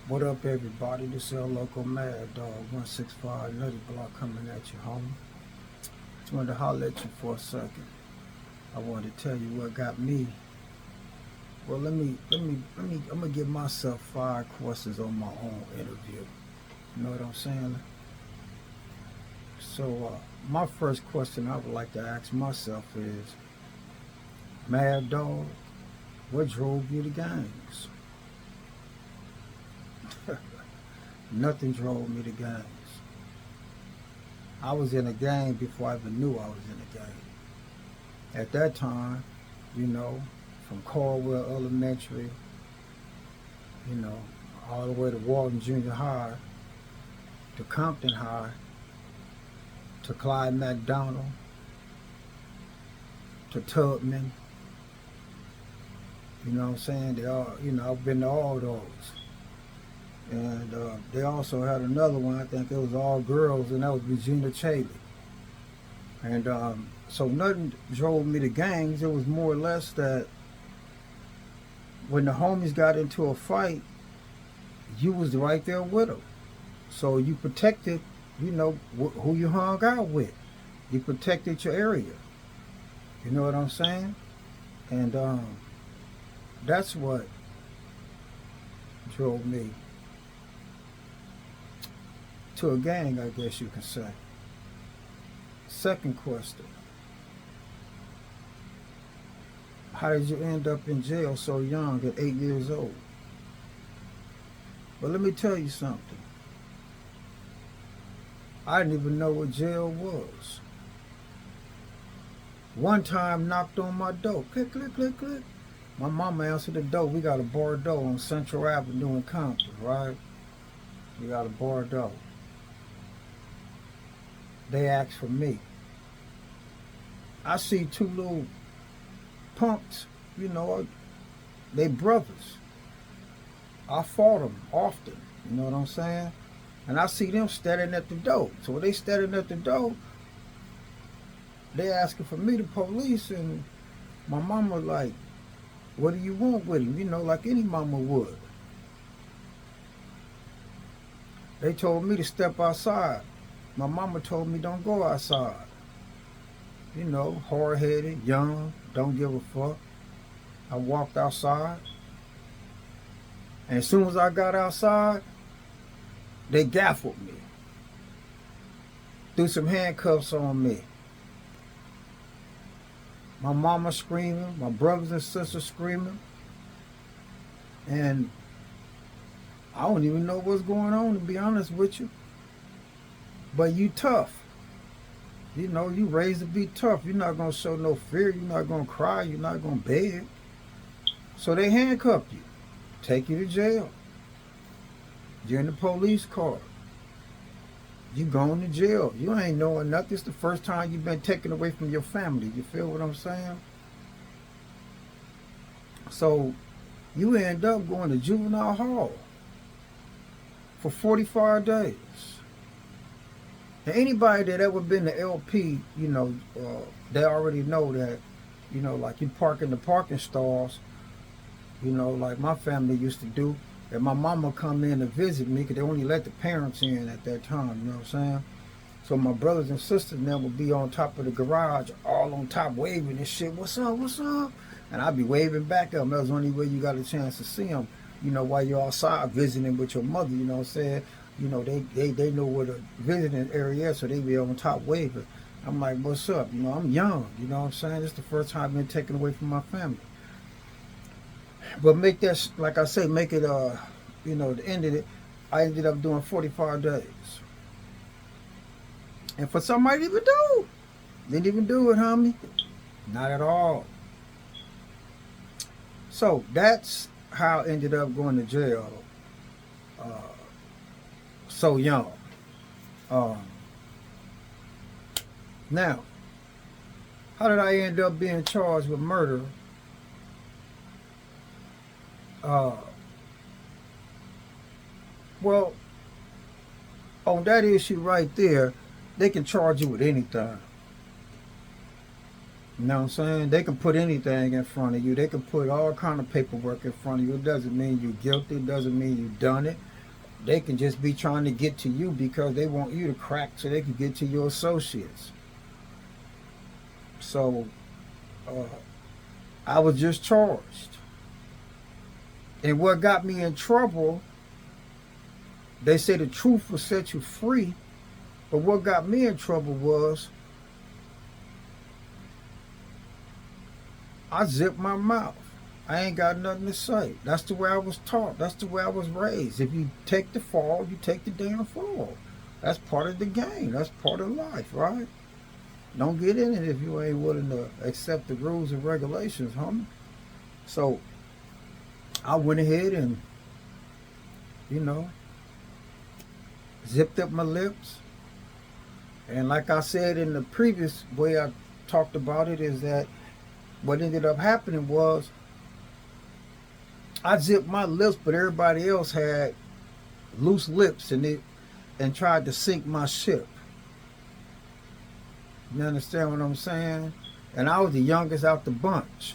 What up, everybody? This is Local Mad Dog 165 Nutty Block coming at you, homie. Just wanted to holler at you for a second. I wanted to tell you what got me. Well, I'm gonna give myself 5 courses on my own interview. You know what I'm saying? So, my first question I would like to ask myself is, Mad Dog, what drove you to gangs? Nothing drove me to gangs. I was in a gang before I even knew I was in a gang. At that time, you know, from Caldwell Elementary, you know, all the way to Walton Junior High, to Compton High, to Clyde McDonald, to Tubman. You know what I'm saying? They all, I've been to all those. And they also had another one, I think it was all girls, and that was Regina Chaley. And so nothing drove me to gangs. It was more or less that when the homies got into a fight, you was right there with them. So you protected, who you hung out with. You protected your area. You know what I'm saying? And that's what drove me to a gang, I guess you can say. Second question. How did you end up in jail so young at 8 years old? But let me tell you something. I didn't even know what jail was. One time knocked on my door. Click, click, click, click. My mama answered the door. We got a bar door on Central Avenue in Compton, right? We got a bar door. They asked for me. I see 2 little punks, they brothers. I fought them often, you know what I'm saying? And I see them standing at the door. So when they standing at the door, they asking for me, the police, and my mama like, what do you want with him? Like any mama would. They told me to step outside. My mama told me don't go outside. Hard-headed, young, don't give a fuck. I walked outside. And as soon as I got outside, they gaffled me. Threw some handcuffs on me. My mama screaming, my brothers and sisters screaming. And I don't even know what's going on, to be honest with you. But you tough. You raised to be tough. You're not going to show no fear. You're not going to cry. You're not going to beg. So they handcuff you. Take you to jail. You're in the police car. You going to jail. You ain't knowing nothing. It's the first time you've been taken away from your family. You feel what I'm saying? So you end up going to juvenile hall for 45 days. And anybody that ever been to LP, they already know that, like you park in the parking stalls, like my family used to do. And my mama come in to visit me because they only let the parents in at that time, you know what I'm saying? So my brothers and sisters now would be on top of the garage, all on top waving and shit. What's up? What's up? And I'd be waving back at them. That was the only way you got a chance to see them, while you're outside visiting with your mother, you know what I'm saying? They know where the visiting area is, so they be on top waving. I'm like, what's up? I'm young, you know what I'm saying? This is the first time I've been taken away from my family. But make that, like I say, make it, the end of it, I ended up doing 45 days. And for somebody to even do, didn't even do it, homie. Not at all. So that's how I ended up going to jail so young. Now, how did I end up being charged with murder? Well, on that issue right there, they can charge you with anything. You know what I'm saying? They can put anything in front of you. They can put all kind of paperwork in front of you. It doesn't mean you're guilty. It doesn't mean you've done it. they can just be trying to get to you because they want you to crack so they can get to your associates. So I was just charged. And what got me in trouble, they say the truth will set you free. But what got me in trouble was I zipped my mouth. I ain't got nothing to say. That's the way I was taught. That's the way I was raised. If you take the fall, you take the damn fall. That's part of the game. That's part of life, right? Don't get in it if you ain't willing to accept the rules and regulations, homie. So I went ahead and, zipped up my lips. And like I said in the previous way I talked about it, is that what ended up happening was I zipped my lips, but everybody else had loose lips and tried to sink my ship. You understand what I'm saying? And I was the youngest out the bunch.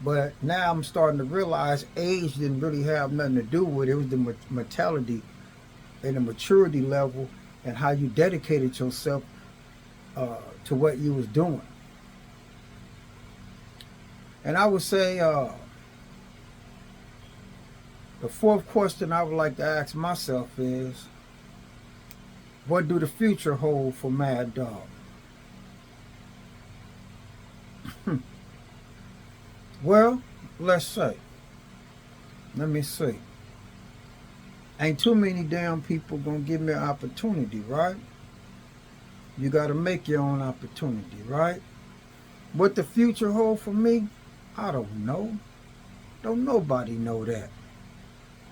But now I'm starting to realize age didn't really have nothing to do with it. It was the mentality and the maturity level and how you dedicated yourself to what you was doing. And I would say the fourth question I would like to ask myself is, what do the future hold for Mad Dog? Well, let's say. Let me see. Ain't too many damn people gonna give me an opportunity, right? You gotta make your own opportunity, right? What the future hold for me, I don't know. Don't nobody know that.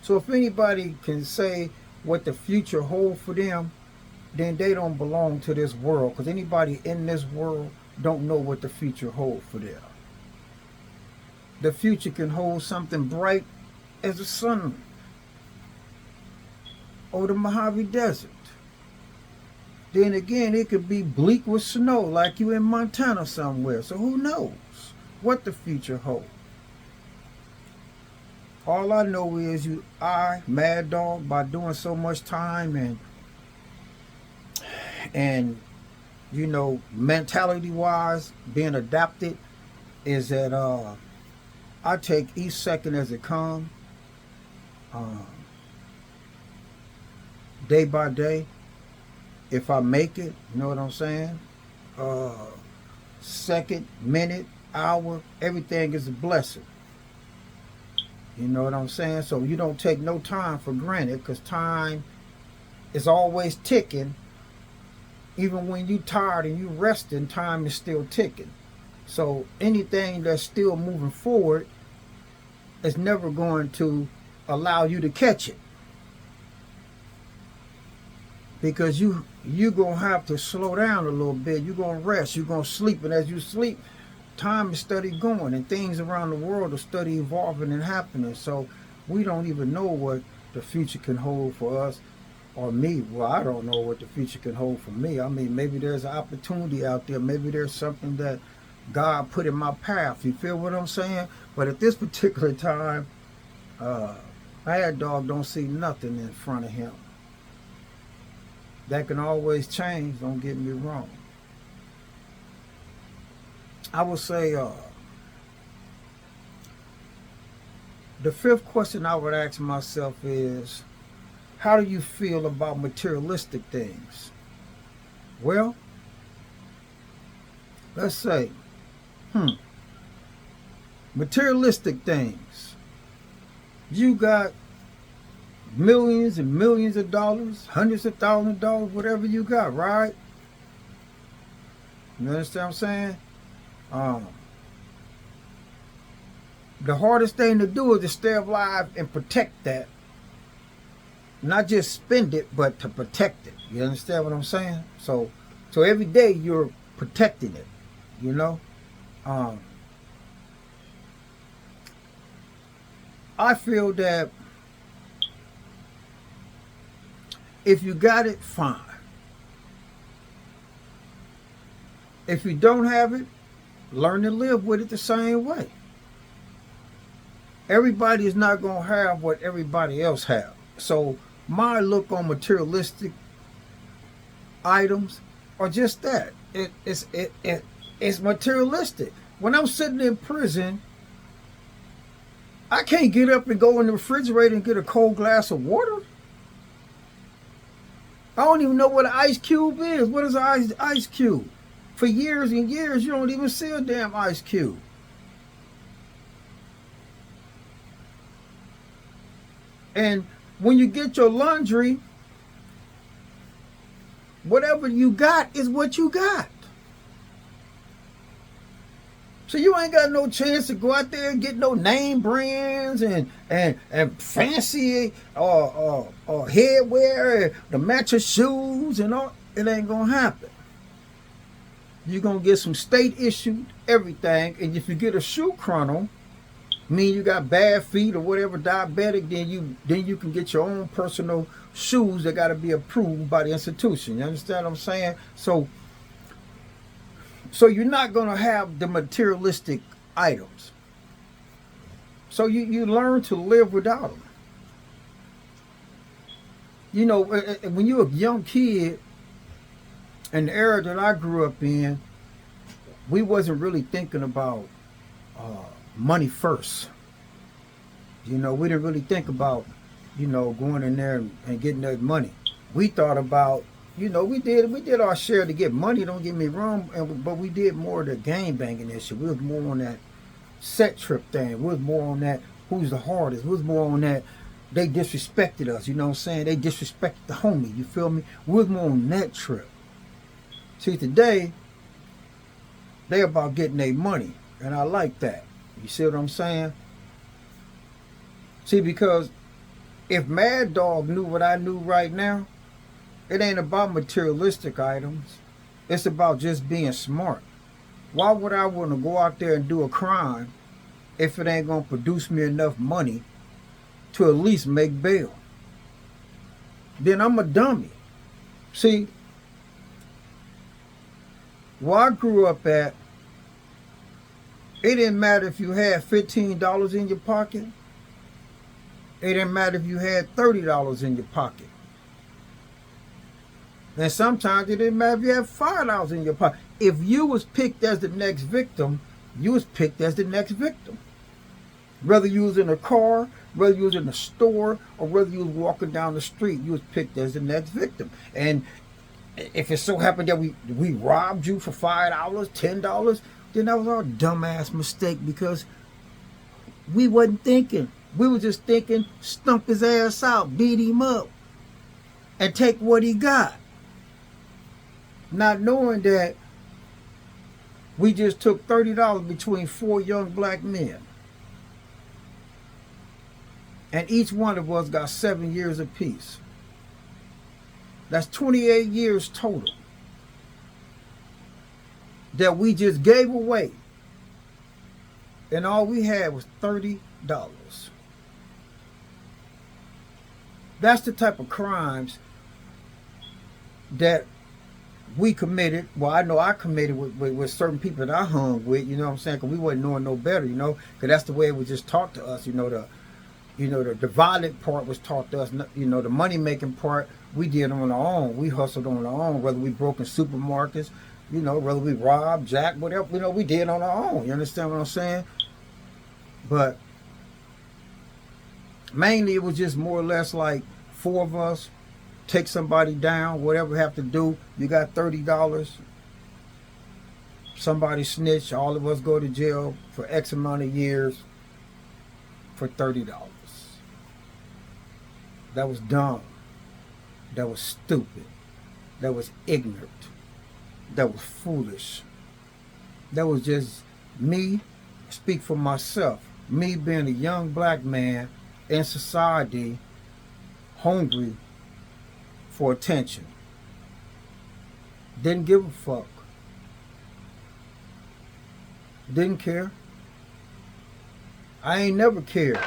So if anybody can say what the future hold for them, then they don't belong to this world. Because anybody in this world don't know what the future hold for them. The future can hold something bright as the sun or the Mojave Desert. Then again, it could be bleak with snow like you in Montana somewhere. So who knows what the future holds? All I know is Mad Dog, by doing so much time and mentality wise being adapted, is that I take each second as it comes, day by day. If I make it, you know what I'm saying? Second, minute, hour, everything is a blessing. You know what I'm saying? So you don't take no time for granted, because time is always ticking. Even when you tired and you resting, time is still ticking. So anything that's still moving forward is never going to allow you to catch it. Because you're going to have to slow down a little bit. You're going to rest. You're going to sleep. And as you sleep, time is steady going. And things around the world are steady evolving and happening. So we don't even know what the future can hold for us or me. Well, I don't know what the future can hold for me. I mean, maybe there's an opportunity out there. Maybe there's something that God put in my path. You feel what I'm saying? But at this particular time, Mad Dog don't see nothing in front of him. That can always change, don't get me wrong. I would say the fifth question I would ask myself is, how do you feel about materialistic things? Well, let's say, materialistic things. You got millions and millions of dollars, hundreds of thousands of dollars, whatever you got, right? You understand what I'm saying? The hardest thing to do is to stay alive and protect that. Not just spend it, but to protect it. You understand what I'm saying? So every day you're protecting it, I feel that if you got it, fine. If you don't have it, learn to live with it the same way. Everybody is not going to have what everybody else have. So my look on materialistic items are just that. It's materialistic. When I'm sitting in prison, I can't get up and go in the refrigerator and get a cold glass of water. I don't even know what an ice cube is. What is an ice cube? For years and years, you don't even see a damn ice cube. And when you get your laundry, whatever you got is what you got. So you ain't got no chance to go out there and get no name brands and fancy or headwear, the match of shoes and all. It ain't gonna happen. You're gonna get some state issued everything, and if you get a shoe chrono, mean you got bad feet or whatever, diabetic, then you can get your own personal shoes that got to be approved by the institution. You understand what I'm saying? So you're not going to have the materialistic items. So you learn to live without them. You know, when you're a young kid, in the era that I grew up in, we wasn't really thinking about money first. You know, we didn't really think about, you know, going in there and getting that money. We thought about, you know, we did our share to get money, don't get me wrong, but we did more of the game banging issue. We was more on that set trip thing. We was more on that who's the hardest. We was more on that they disrespected us, you know what I'm saying? They disrespected the homie, you feel me? We was more on that trip. See, today, they about getting their money, and I like that. You see what I'm saying? See, because if Mad Dog knew what I knew right now, it ain't about materialistic items. It's about just being smart. Why would I want to go out there and do a crime if it ain't going to produce me enough money to at least make bail? Then I'm a dummy. See, where I grew up at, it didn't matter if you had $15 in your pocket. It didn't matter if you had $30 in your pocket. And sometimes it didn't matter if you had $5 in your pocket. If you was picked as the next victim, you was picked as the next victim. Whether you was in a car, whether you was in a store, or whether you was walking down the street, you was picked as the next victim. And if it so happened that we robbed you for $5, $10, then that was our dumbass mistake, because we wasn't thinking. We were just thinking, stump his ass out, beat him up, and take what he got. Not knowing that we just took $30 between 4 young black men. And each one of us got 7 years apiece. That's 28 years total that we just gave away. And all we had was $30. That's the type of crimes that we committed. Well, I know I committed with certain people that I hung with, you know what I'm saying? Because we wasn't knowing no better, you know? Because that's the way it was just taught to us, the violent part was taught to us, you know, the money-making part, we did on our own. We hustled on our own, whether we broke in supermarkets, you know, whether we robbed, jacked, whatever, you know, we did on our own. You understand what I'm saying? But mainly it was just more or less like 4 of us, take somebody down, whatever we have to do. You got $30. Somebody snitch, all of us go to jail for X amount of years for $30. That was dumb. That was stupid. That was ignorant. That was foolish. That was just me, speak for myself, me being a young black man in society, hungry for attention. Didn't give a fuck. Didn't care. I ain't never cared.